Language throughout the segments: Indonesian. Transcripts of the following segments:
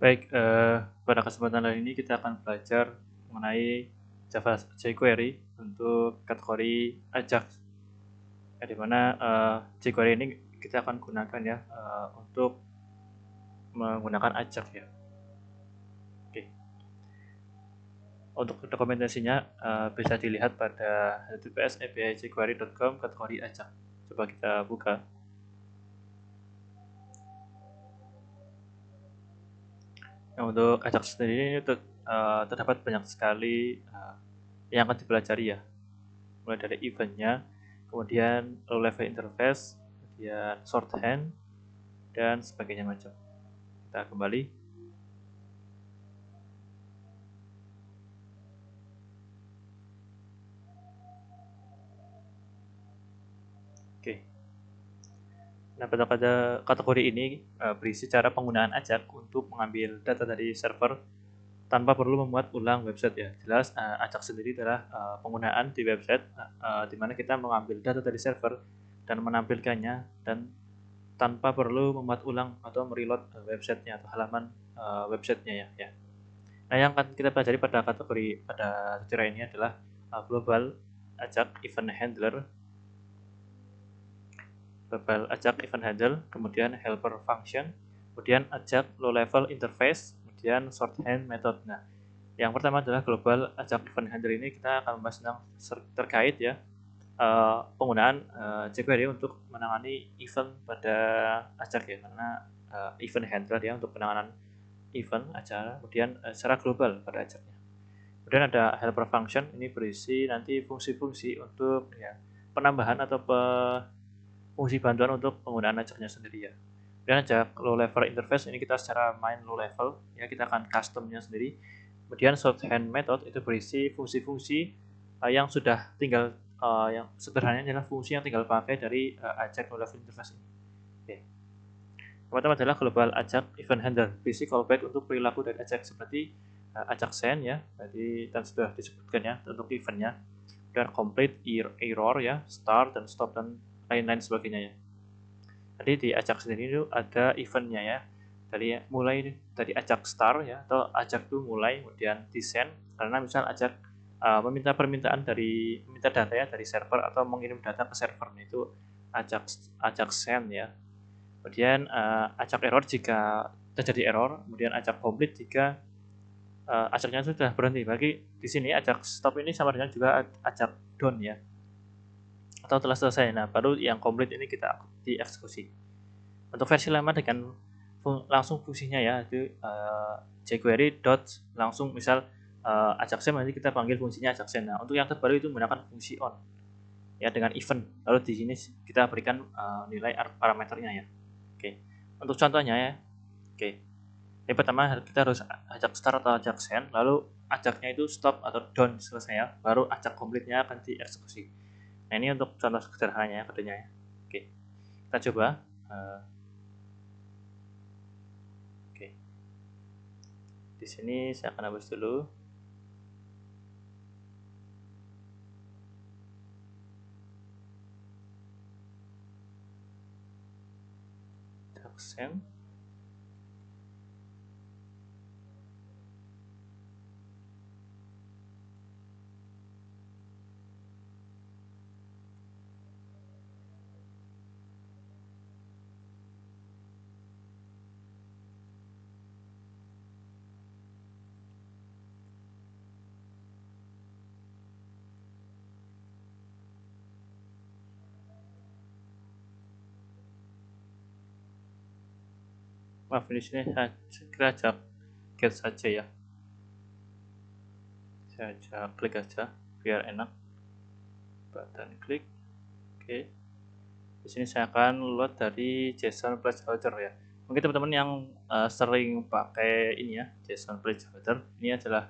Baik, pada kesempatan kali ini kita akan belajar mengenai Java jQuery untuk kategori Ajax, ya, di mana jQuery ini kita akan gunakan ya untuk menggunakan Ajax ya. Oke, untuk dokumentasinya bisa dilihat pada https://api-jquery.com kategori Ajax. Coba kita buka. Nah, untuk Ajax sendiri ini terdapat banyak sekali yang akan dipelajari ya, mulai dari eventnya, kemudian low level interface, kemudian shorthand, dan sebagainya macam. Kita kembali. Oke. Nah, pada kategori ini berisi cara penggunaan Ajax untuk mengambil data dari server tanpa perlu membuat ulang website ya. Jelas Ajax sendiri adalah penggunaan di website di mana kita mengambil data dari server dan menampilkannya dan tanpa perlu membuat ulang atau mereload websitenya atau halaman websitenya ya. Nah, yang akan kita pelajari pada tutorial ini adalah global Ajax event handler, kemudian helper function, kemudian Ajax low level interface, kemudian shorthand method. Nah, yang pertama adalah global Ajax event handler. Ini kita akan membahas tentang terkait ya penggunaan jQuery untuk menangani event pada Ajax ya, karena event handler ya untuk penanganan event acara, kemudian secara global pada Ajaxnya. Kemudian ada helper function, ini berisi nanti fungsi-fungsi untuk ya penambahan atau fungsi bantuan untuk penggunaan Ajaxnya sendiri ya. Kemudian Ajax low level interface, ini kita secara main low level ya, kita akan customnya sendiri. Kemudian shorthand method itu berisi fungsi-fungsi yang sudah tinggal yang sederhananya adalah fungsi yang tinggal pakai dari Ajax low level interface ini. Oke. Pertama adalah global Ajax event handler, berisi callback untuk perilaku dari Ajax seperti Ajax send ya, tadi dan sudah disebutkan ya untuk eventnya. Dan complete error ya, start dan stop dan lain-lain sebagainya ya. Jadi di Ajax sendiri itu ada eventnya ya, dari mulai dari Ajax start ya, atau Ajax itu mulai, kemudian di send karena misal Ajax meminta meminta data ya dari server atau mengirim data ke server, itu Ajax send ya. Kemudian Ajax error jika terjadi error, kemudian Ajax complete jika Ajaxnya sudah berhenti. Bagi di sini Ajax stop ini sama dengan juga Ajax down ya, atau telah selesai. Nah, baru yang komplit ini kita dieksekusi. Untuk versi lama dengan langsung fungsinya ya, itu jQuery dot langsung misal Ajax nanti kita panggil fungsinya Ajax. Nah, untuk yang terbaru itu menggunakan fungsi on ya dengan event. Lalu di sini kita berikan nilai parameternya ya. Oke. Untuk contohnya ya. Oke. Yang pertama kita harus Ajax start atau Ajax send, lalu Ajaxnya itu stop atau down selesai ya, baru Ajax komplitnya akan dieksekusi. Nah, ini untuk contoh sederhananya ya kodenya ya. Oke, kita coba. Oke, di sini saya akan hapus dulu. Send. Maaf, di sini kita ajak get saja ya. Saya ajak klik aja biar enak. Button klik. Oke. Di sini saya akan load dari JSON placeholder ya. Mungkin teman-teman yang sering pakai ini ya, JSON placeholder, ini adalah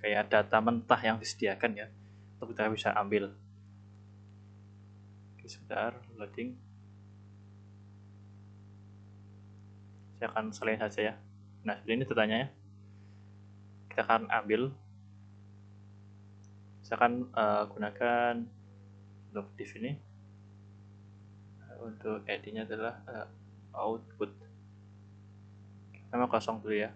kayak data mentah yang disediakan ya, untuk kita bisa ambil. Oke, sebentar loading. Saya akan selesai saja ya. Nah, seperti ini datanya ya. Kita akan ambil. Saya akan gunakan untuk div ini. Untuk ID-nya adalah output. nama kosong dulu ya.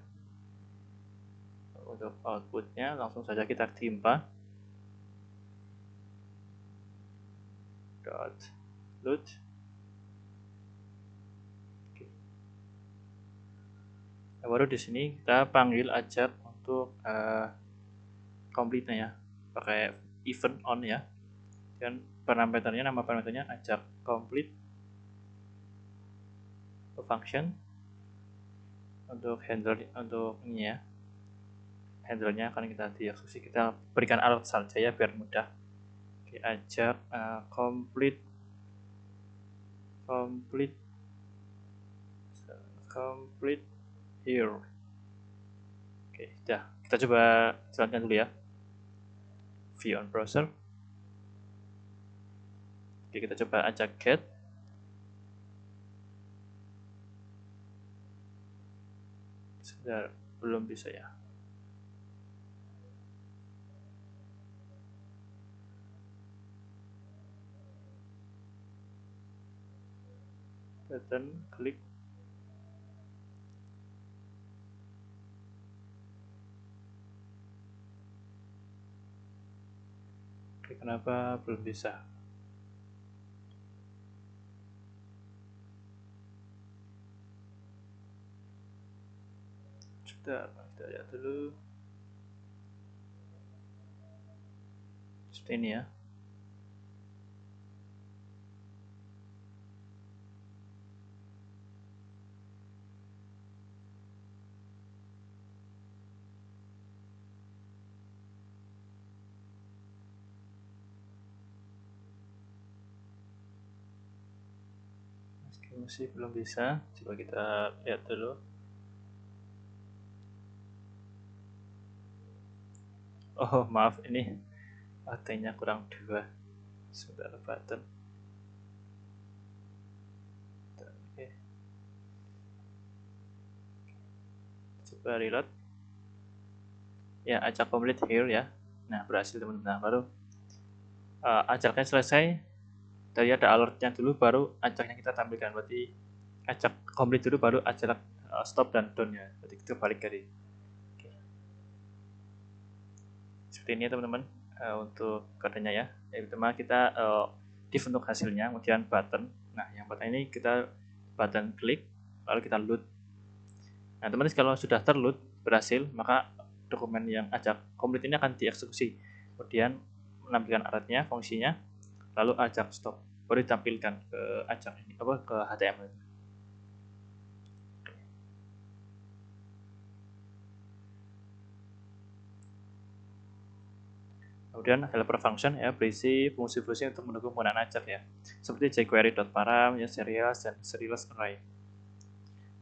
Untuk outputnya langsung saja kita timpa dot load. Nah, baru di sini kita panggil ajak untuk complete-nya ya, pakai event on ya, dan parameternya, nama parameternya ajak complete function. Untuk handler, untuk ini ya, handlernya akan kita dieksekusi, kita berikan alert saja ya biar mudah. Oke, ajak complete here. Oke, sudah. Kita coba jalankan dulu ya. View on browser. Oke, kita coba ajak get. Sudah, belum bisa ya. Button, klik. Oke, kenapa belum bisa? Sudah, kita lihat dulu. Seperti ini ya. Masih belum bisa, coba kita lihat dulu. Oh maaf, ini AT-nya kurang 2. Sebentar, button. Oke, coba reload ya, ajak complete here ya. Nah, berhasil teman-teman. Nah, baru ajaknya selesai, tadi ada alertnya dulu, baru ajaknya kita tampilkan. Berarti ajak complete dulu, baru ajak stop dan down ya. Berarti kita balik tadi. Oke. Seperti ini ya teman-teman, untuk kodenya ya. Yang pertama kita div untuk hasilnya, kemudian button. Nah, yang button ini kita button klik, lalu kita load. Nah, teman-teman kalau sudah terload berhasil, maka dokumen yang ajak complete ini akan dieksekusi. Kemudian menampilkan alatnya, fungsinya, lalu ajak stop. Baru ditampilkan ke ajak ini, ke HTML. Kemudian helper function ya, berisi fungsi-fungsi untuk mendukung penggunaan ajak ya, seperti jQuery.param, ya, serials, dan serials array.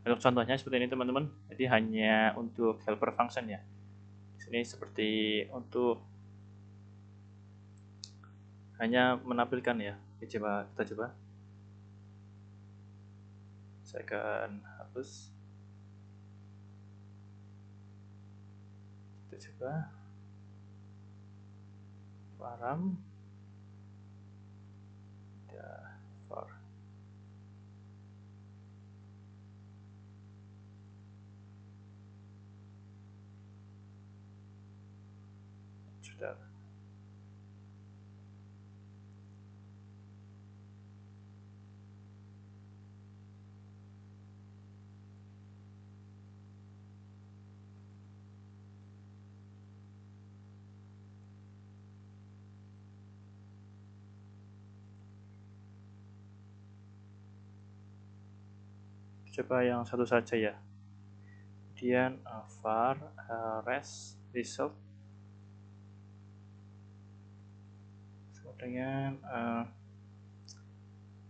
Untuk contohnya seperti ini teman-teman. Jadi hanya untuk helper function ya. Di sini seperti untuk hanya menampilkan ya. Oke, kita coba. Saya akan hapus. Kita coba. Param. Ya, for. Sudah. Coba yang satu saja ya. Kemudian var res result. Kemudian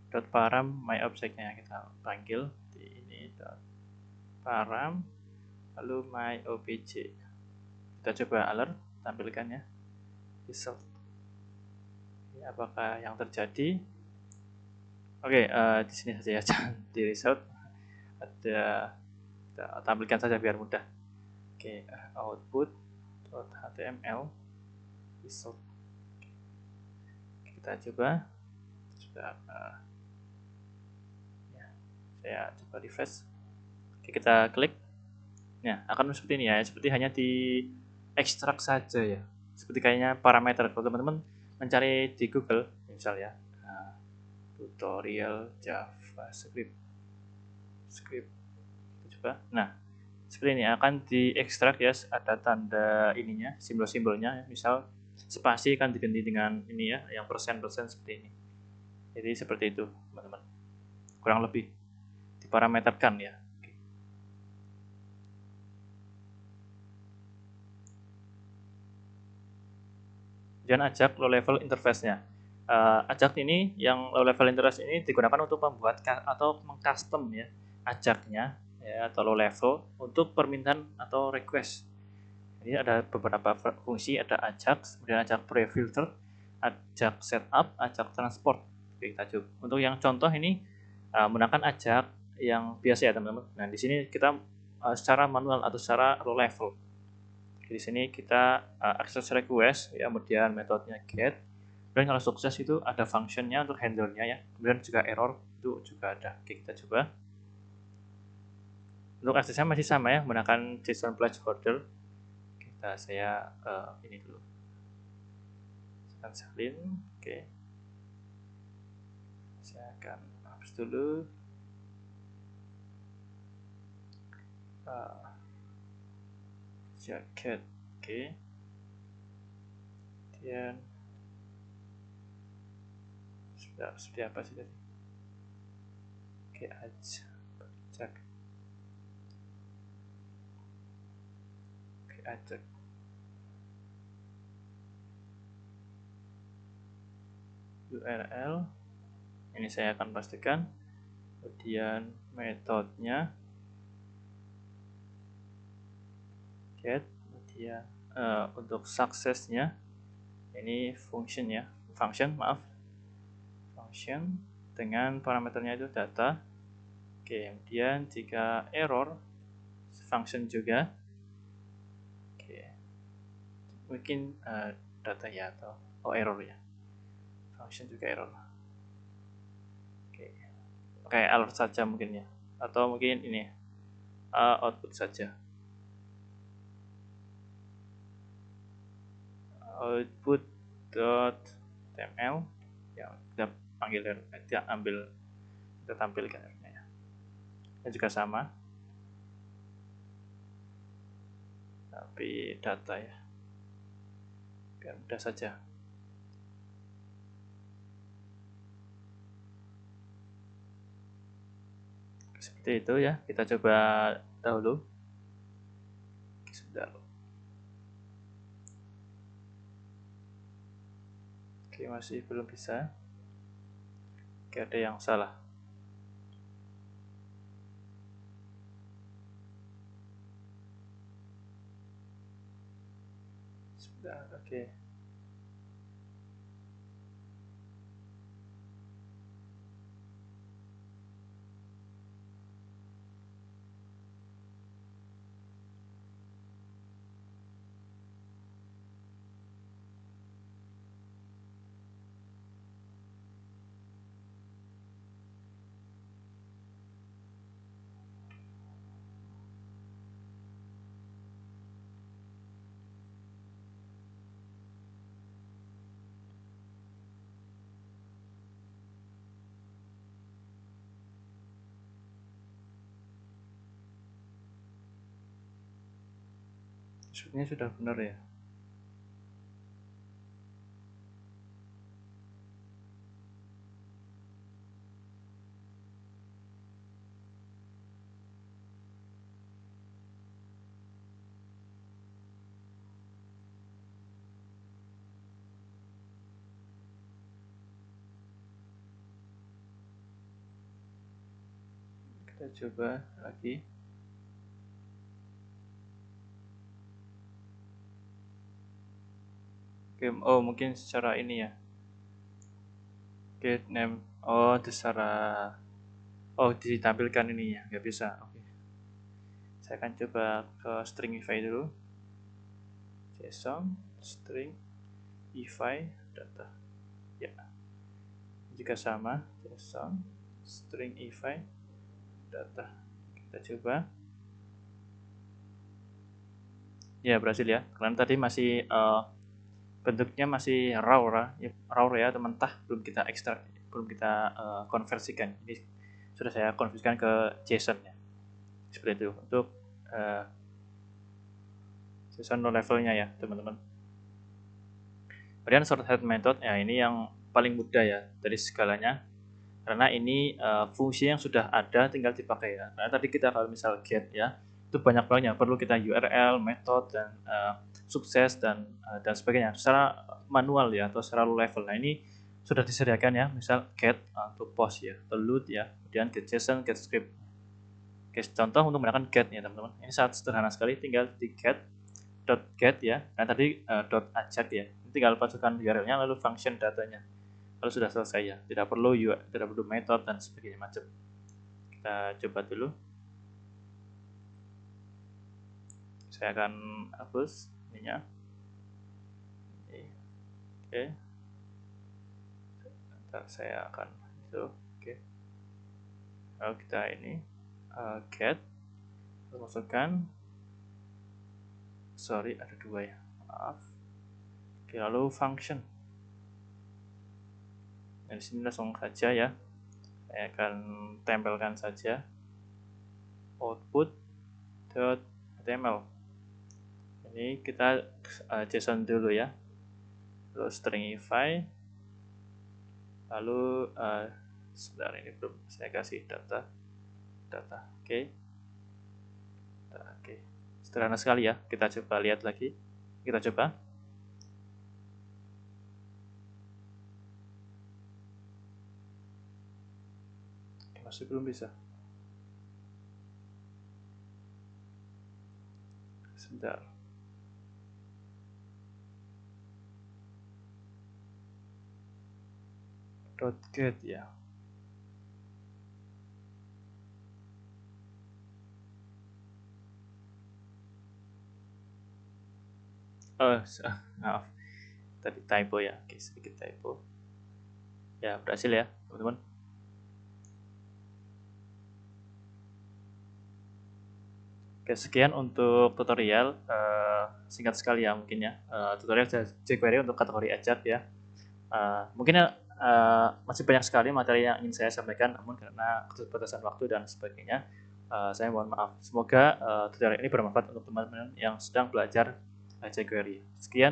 dot param my objectnya kita panggil di ini dot param, lalu my obj. Kita coba alert, tampilkan ya result. Apakah yang terjadi? Oke, di sini saja ya, jangan di result. Ada, kita tampilkan saja biar mudah. Oke, output.html result. Kita coba. Sudah, ya, saya coba refresh. Oke, kita klik. Nah, akan seperti ini ya, seperti hanya di ekstrak saja ya. Seperti kayaknya parameter kalau teman-teman mencari di Google misal ya. Nah, tutorial JavaScript script coba. Nah, seperti ini akan diekstrak ya, ada tanda ininya, simbol-simbolnya, misal spasi akan diganti dengan ini ya, yang persen-persen seperti ini. Jadi seperti itu, teman-teman. Kurang lebih diparameterkan ya. Dan ajak low level interface-nya. Ajak ini yang low level interface ini digunakan untuk membuat atau mengcustom ya ajaknya ya, atau low level untuk permintaan atau request. Jadi ada beberapa fungsi, ada ajak, kemudian ajak pre-filter, ajak setup, ajak transport. Oke, kita coba. Untuk yang contoh ini menggunakan ajak yang biasa ya teman-teman. Nah di sini kita secara manual atau secara low level. Di sini kita access request, ya, kemudian metodenya get. Dan kalau sukses itu ada functionnya untuk handle-nya ya. Kemudian juga error itu juga ada. Oke, kita coba. Untuk aksesnya masih sama ya, menggunakan JSON placeholder. Saya ini dulu. Saya salin, oke. Saya akan hapus dulu. Jacket, oke. Kemudian seperti apa sih tadi? Oke, ajak. Oke, ajak. URL. Ini saya akan pastikan. Kemudian metodenya get, kemudian untuk suksesnya ini function ya, function dengan parameternya itu data. Oke, kemudian jika error function juga. Oke, mungkin data ya atau error ya, function juga error. Oke, pakai alert saja mungkin ya, atau mungkin ini output saja, output.tml ya, kita panggil kita tampilkan ya. Ini juga sama, tapi data ya, biar mudah saja. Seperti itu ya, kita coba dahulu. Sudah. Oke, masih belum bisa. Oke, ada yang salah. Sudah, oke. Sepertinya sudah benar ya. Kita coba lagi. Oke, oh mungkin secara ini ya. Get name, oh secara, oh ditampilkan ini ya, nggak bisa. Oke, saya akan coba ke stringify dulu. JSON stringify data. Ya, jika sama JSON stringify data. Kita coba. Ya, berhasil ya. Karena tadi masih bentuknya masih raw ya, atau mentah, belum kita ekstrak, belum kita konversikan. Ini sudah saya konversikan ke JSON ya. Seperti itu untuk JSON low levelnya ya, teman-teman. Kemudian sorted method, ya ini yang paling mudah ya dari segalanya. Karena ini fungsi yang sudah ada tinggal dipakai ya. Karena tadi kita kalau misal get ya, itu banyak banget perlu kita URL, method, dan sukses dan sebagainya secara manual ya, atau secara low level. Nah ini sudah disediakan ya, misal get untuk post ya, atau load ya, kemudian get JSON, get script. Oke, contoh untuk menggunakan get ya teman-teman. Ini sangat sederhana sekali, tinggal di get ya. Nah tadi ajak ya. Ini tinggal masukkan URL-nya lalu function datanya. Lalu sudah selesai ya. Tidak perlu method dan sebagainya macam. Kita coba dulu. Saya akan hapus ininya. Oke. Ntar saya akan itu. Oke. Lalu kita ini get. Lalu masukkan. Sorry, ada dua ya. Maaf. Oke, lalu function. Nah, di sini langsung saja ya. Saya akan tempelkan saja output.html. Ini kita JSON dulu ya. Lalu stringify. Lalu sebentar, ini belum saya kasih data. Oke. Oke. Sederhana sekali ya. Kita coba lihat lagi. Kita coba. Masih belum bisa. Sebentar. .get ya. Maaf. Tadi typo ya. Oke, sedikit typo. Ya, berhasil ya, teman-teman. Oke, sekian untuk tutorial singkat sekali ya mungkin ya. Tutorial jQuery untuk kategori ajak ya. Mungkin masih banyak sekali materi yang ingin saya sampaikan, namun karena keterbatasan waktu dan sebagainya, saya mohon maaf. Semoga tutorial ini bermanfaat untuk teman-teman yang sedang belajar jQuery. Sekian.